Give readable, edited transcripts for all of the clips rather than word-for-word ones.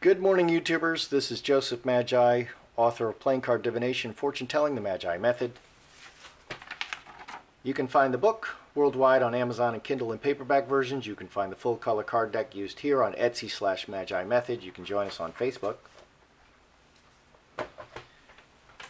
Good morning, YouTubers. This is Joseph Magi, author of Playing Card Divination, Fortune Telling the Magi Method. You can find the book worldwide on Amazon and Kindle in paperback versions. You can find the full color card deck used here on Etsy/Magi Method. You can join us on Facebook.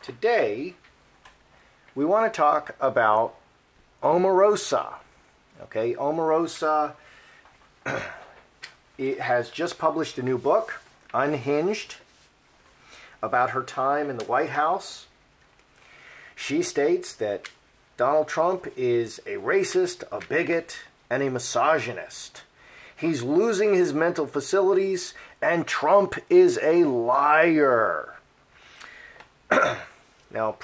Today, we want to talk about Omarosa. Okay, Omarosa it has just published a new book, Unhinged, about her time in the White House. She states that Donald Trump is a racist, a bigot, and a misogynist. He's losing his mental facilities, and Trump is a liar. Now,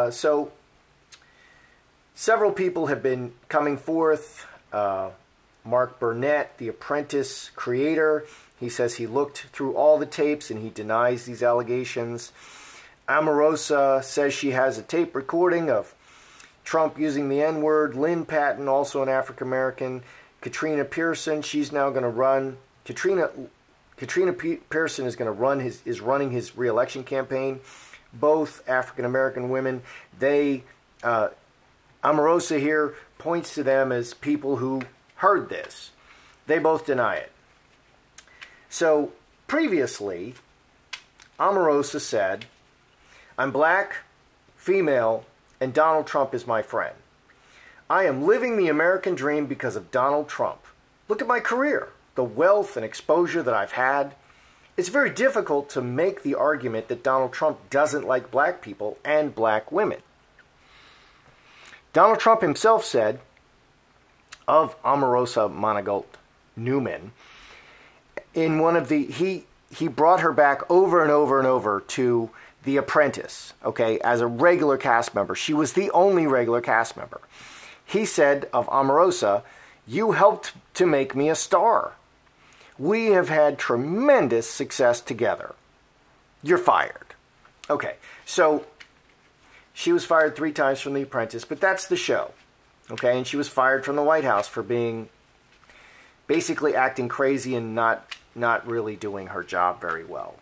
so several people have been coming forth. Mark Burnett, the Apprentice creator, he says he looked through all the tapes and he denies these allegations. Omarosa says she has a tape recording of Trump using the N-word. Lynn Patton, also an African-American. Katrina Pearson, she's now going to run. Katrina Pearson is running his re-election campaign. Both African-American women. Omarosa here points to them as people who heard this. They both deny it. So, previously, Omarosa said, "I'm black, female, and Donald Trump is my friend. I am living the American dream because of Donald Trump. Look at my career, the wealth and exposure that I've had. It's very difficult to make the argument that Donald Trump doesn't like black people and black women." Donald Trump himself said of Omarosa Monagold Newman, in one of the, he brought her back over and over and over to The Apprentice, okay, as a regular cast member. She was the only regular cast member. He said of Omarosa, "You helped to make me a star. We have had tremendous success together. You're fired." Okay, so she was fired 3 times from The Apprentice, but that's the show. Okay, and she was fired from the White House for being basically acting crazy and not really doing her job very well.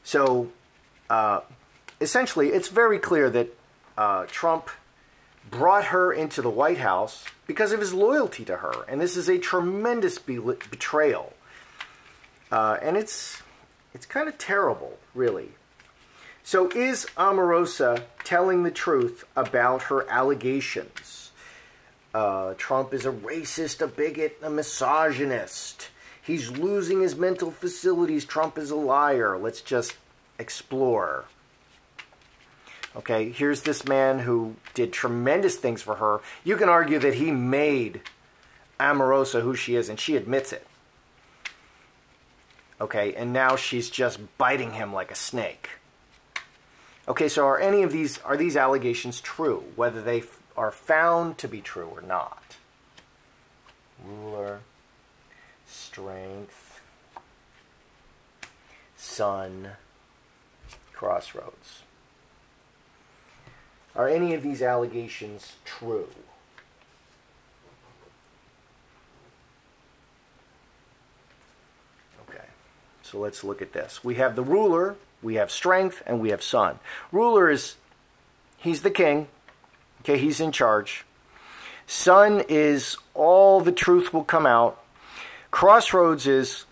So, essentially, it's very clear that Trump brought her into the White House because of his loyalty to her. And this is a tremendous betrayal. And it's kind of terrible, really. So is Omarosa telling the truth about her allegations? Trump is a racist, a bigot, a misogynist. He's losing his mental facilities. Trump is a liar. Let's just explore. Okay, here's this man who did tremendous things for her. You can argue that he made Omarosa who she is, and she admits it. Okay, and now she's just biting him like a snake. Okay, so are these allegations true, whether they are found to be true or not? Ruler, strength, sun, crossroads. Are any of these allegations true? Okay, so let's look at this. We have the ruler, we have strength, and we have sun. Ruler is, he's the king. Okay, he's in charge. Sun is all the truth will come out. Crossroads is,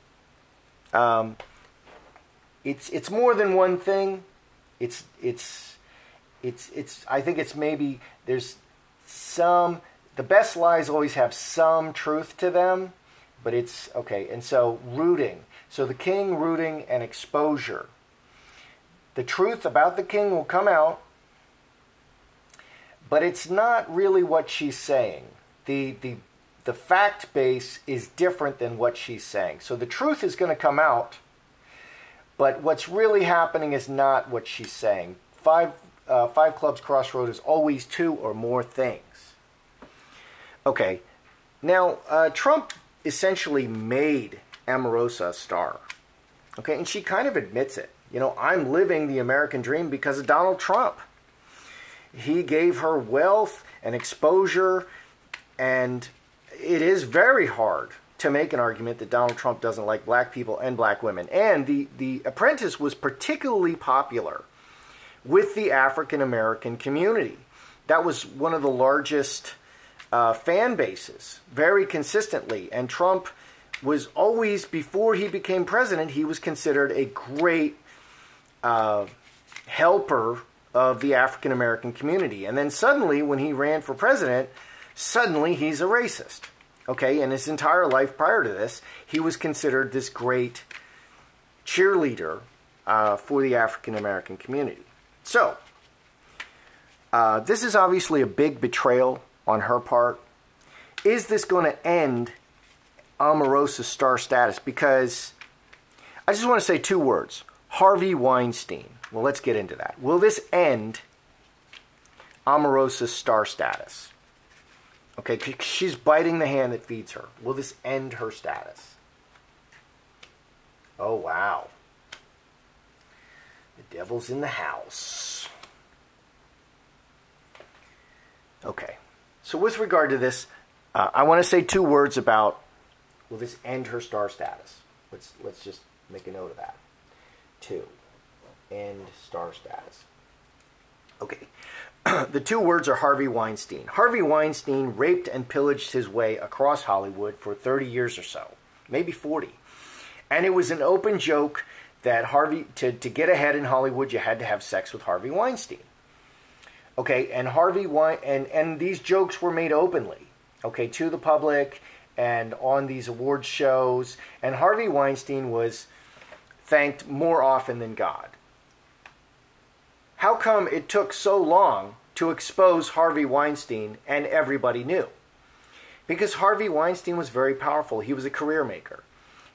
it's more than one thing. I think it's maybe, there's some, the best lies always have some truth to them, but it's, okay, and so rooting. So the king, rooting, and exposure. The truth about the king will come out, but it's not really what she's saying. The fact base is different than what she's saying. So the truth is going to come out, but what's really happening is not what she's saying. Five clubs crossroad is always 2 or more things. Okay, now Trump essentially made Omarosa a star. Okay, and she kind of admits it. You know, I'm living the American dream because of Donald Trump. He gave her wealth and exposure, and it is very hard to make an argument that Donald Trump doesn't like black people and black women. And the Apprentice was particularly popular with the African American community. That was one of the largest fan bases, very consistently. And Trump was always, before he became president, he was considered a great helper of the African American community. And then suddenly, when he ran for president, suddenly he's a racist. Okay, and his entire life prior to this, he was considered this great cheerleader for the African American community. So, this is obviously a big betrayal on her part. Is this going to end Omarosa's star status? Because I just want to say two words. Harvey Weinstein. Well, let's get into that. Will this end Omarosa's star status? Okay, she's biting the hand that feeds her. Will this end her status? Oh, wow. The devil's in the house. Okay, so with regard to this, I want to say two words about, will this end her star status? Let's just make a note of that. Two, end star status. Okay. The two words are Harvey Weinstein. Harvey Weinstein raped and pillaged his way across Hollywood for 30 years or so, maybe 40. And it was an open joke that to get ahead in Hollywood, you had to have sex with Harvey Weinstein. Okay, and and these jokes were made openly, okay, to the public and on these award shows. And Harvey Weinstein was thanked more often than God. How come it took so long to expose Harvey Weinstein and everybody knew? Because Harvey Weinstein was very powerful. He was a career maker.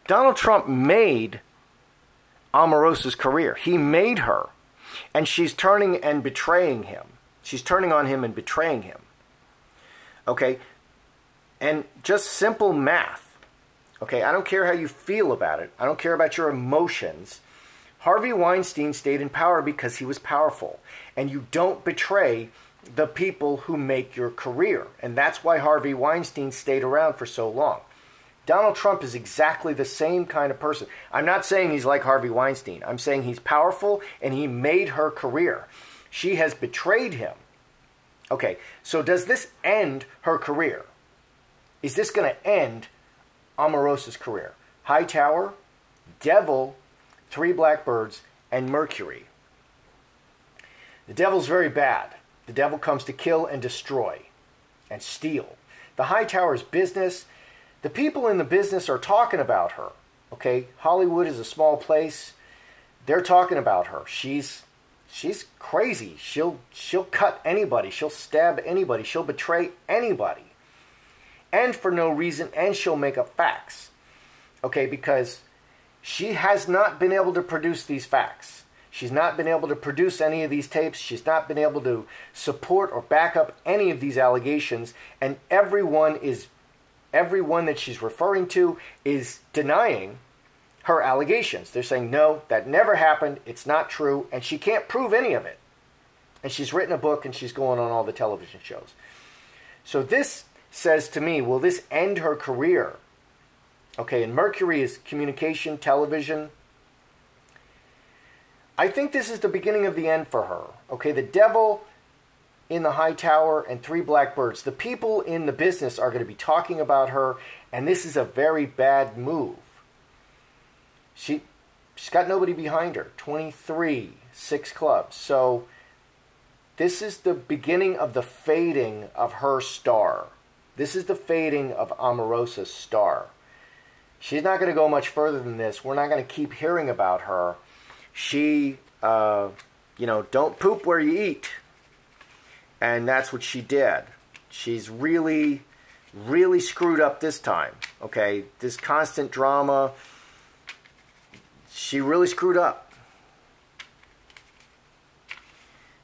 Donald Trump made Omarosa's career. He made her. And she's turning and betraying him. She's turning on him and betraying him. Okay? And just simple math. Okay? I don't care how you feel about it. I don't care about your emotions. Harvey Weinstein stayed in power because he was powerful. And you don't betray the people who make your career. And that's why Harvey Weinstein stayed around for so long. Donald Trump is exactly the same kind of person. I'm not saying he's like Harvey Weinstein. I'm saying he's powerful and he made her career. She has betrayed him. Okay, so does this end her career? Is this going to end Omarosa's career? Hightower, Devil, Three Blackbirds, and Mercury. The devil's very bad. The devil comes to kill and destroy and steal. The Hightower's business, the people in the business are talking about her. Okay, Hollywood is a small place. They're talking about her. She's crazy. She'll cut anybody. She'll stab anybody. She'll betray anybody. And for no reason, and she'll make up facts. Okay, because she has not been able to produce these facts. She's not been able to produce any of these tapes. She's not been able to support or back up any of these allegations. And everyone that she's referring to is denying her allegations. They're saying, no, that never happened. It's not true. And she can't prove any of it. And she's written a book and she's going on all the television shows. So this says to me, will this end her career? Okay, and Mercury is communication, television. I think this is the beginning of the end for her. Okay, the devil in the Hightower and Three Blackbirds. The people in the business are going to be talking about her, and this is a very bad move. She's got nobody behind her. 23, 6 clubs. So this is the beginning of the fading of her star. This is the fading of Omarosa's star. She's not going to go much further than this. We're not going to keep hearing about her. She, don't poop where you eat. And that's what she did. She's really, really screwed up this time. Okay, this constant drama, she really screwed up.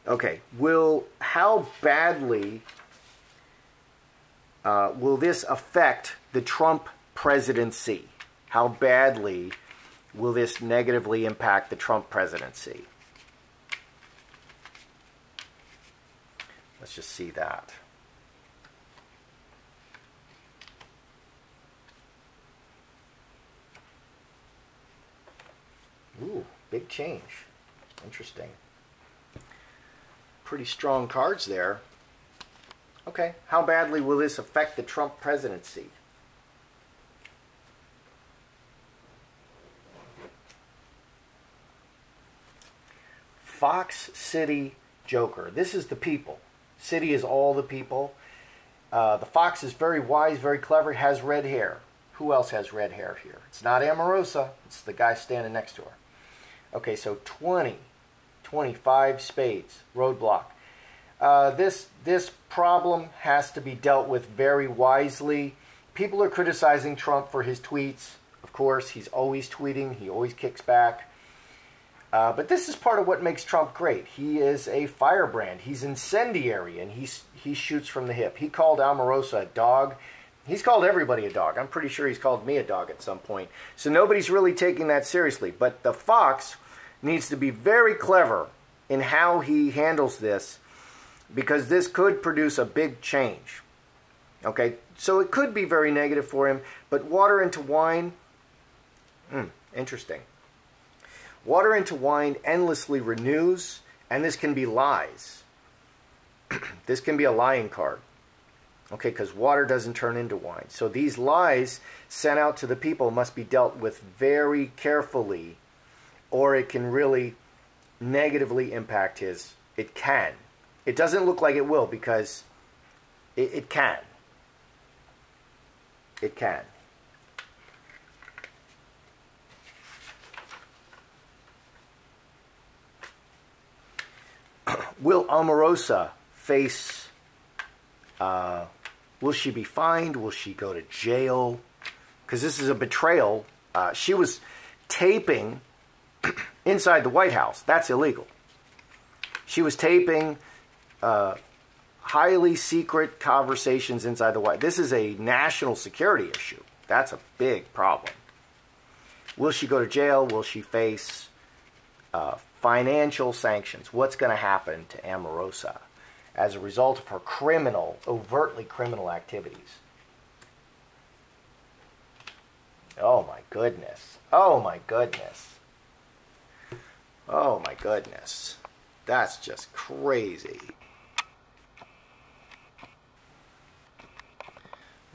Okay, how badly will this affect the Trump presidency? How badly will this negatively impact the Trump presidency? Let's just see that. Ooh, big change. Interesting. Pretty strong cards there. Okay, how badly will this affect the Trump presidency? Fox City Joker. This is the people. City is all the people. The fox is very wise, very clever, has red hair. Who else has red hair here? It's not Omarosa. It's the guy standing next to her. Okay, so 20, 25 spades, roadblock. This problem has to be dealt with very wisely. People are criticizing Trump for his tweets. Of course, he's always tweeting. He always kicks back. But this is part of what makes Trump great. He is a firebrand. He's incendiary, and he shoots from the hip. He called Omarosa a dog. He's called everybody a dog. I'm pretty sure he's called me a dog at some point. So nobody's really taking that seriously. But the fox needs to be very clever in how he handles this, because this could produce a big change. Okay, so it could be very negative for him, but water into wine, interesting. Water into wine endlessly renews, and this can be lies. This can be a lying card. Okay, because water doesn't turn into wine. So these lies sent out to the people must be dealt with very carefully, or it can really negatively impact his... It can. It doesn't look like it will, because it can. It can. Will Omarosa face... will she be fined? Will she go to jail? Because this is a betrayal. She was taping inside the White House. That's illegal. She was taping highly secret conversations inside the White House. This is a national security issue. That's a big problem. Will she go to jail? Will she face financial sanctions? What's going to happen to Omarosa as a result of her criminal, overtly criminal activities? Oh my goodness. Oh my goodness. Oh my goodness. That's just crazy.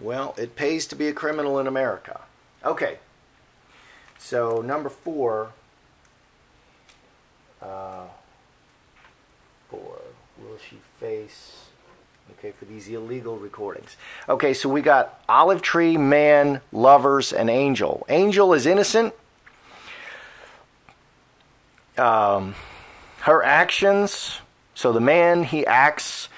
Well, it pays to be a criminal in America. Okay. So, number 4. Will she face... Okay, for these illegal recordings. Okay, so we got Olive Tree, Man, Lovers, and Angel. Angel is innocent. Her actions... So the man, he acts.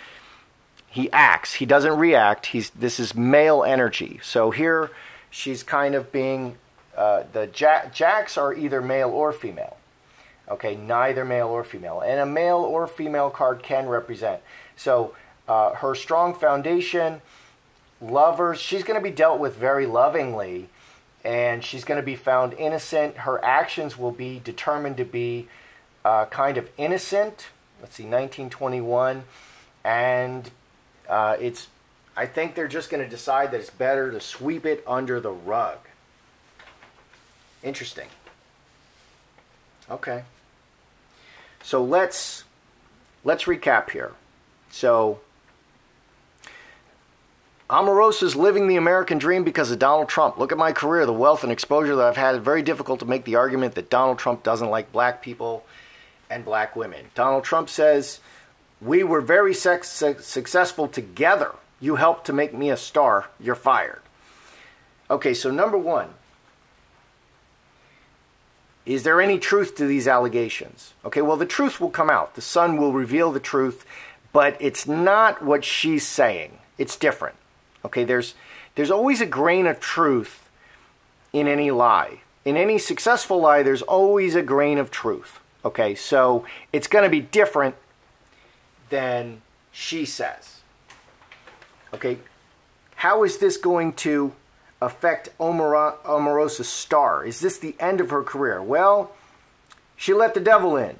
He doesn't react. This is male energy. So here, she's kind of being... the jacks are either male or female. Okay, neither male or female. And a male or female card can represent. So, her strong foundation, lovers, she's going to be dealt with very lovingly. And she's going to be found innocent. Her actions will be determined to be kind of innocent. Let's see, 1921. And I think they're just going to decide that it's better to sweep it under the rug. Interesting. Okay. So let's recap here. So Omarosa's living the American dream because of Donald Trump. Look at my career, the wealth and exposure that I've had. It's very difficult to make the argument that Donald Trump doesn't like black people and black women. Donald Trump says, we were very successful together. You helped to make me a star. You're fired. Okay, so number 1. Is there any truth to these allegations? Okay, well, the truth will come out. The sun will reveal the truth, but it's not what she's saying. It's different. Okay, there's always a grain of truth in any lie. In any successful lie, there's always a grain of truth. Okay, so it's going to be different than she says. Okay, how is this going to affect Omarosa's star? Is this the end of her career? Well, she let the devil in.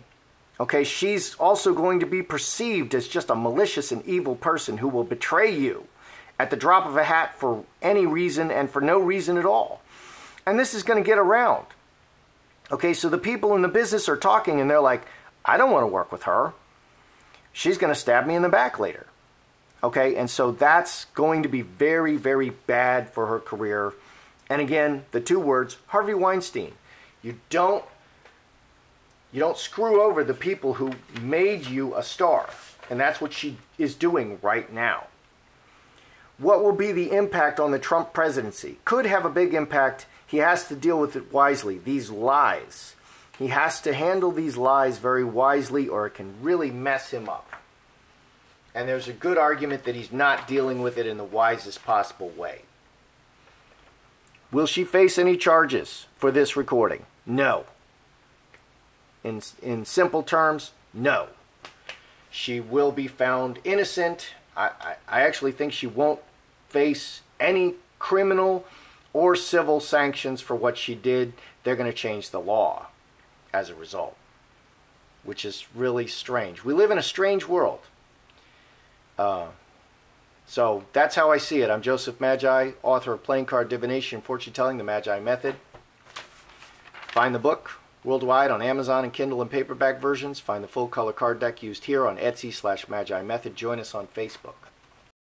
Okay, she's also going to be perceived as just a malicious and evil person who will betray you at the drop of a hat for any reason and for no reason at all. And this is going to get around. Okay, so the people in the business are talking and they're like, I don't want to work with her. She's going to stab me in the back later. Okay, and so that's going to be very, very bad for her career. And again, the two words, Harvey Weinstein. You don't screw over the people who made you a star. And that's what she is doing right now. What will be the impact on the Trump presidency? Could have a big impact. He has to deal with it wisely. These lies. He has to handle these lies very wisely or it can really mess him up. And there's a good argument that he's not dealing with it in the wisest possible way. Will she face any charges for this recording? No. In simple terms, no. She will be found innocent. I actually think she won't face any criminal or civil sanctions for what she did. They're going to change the law as a result, which is really strange. We live in a strange world. So that's how I see it. I'm Joseph Magi, author of Playing Card Divination, Fortune Telling, The Magi Method. Find the book worldwide on Amazon and Kindle and paperback versions. Find the full color card deck used here on Etsy/Magi Method. Join us on Facebook.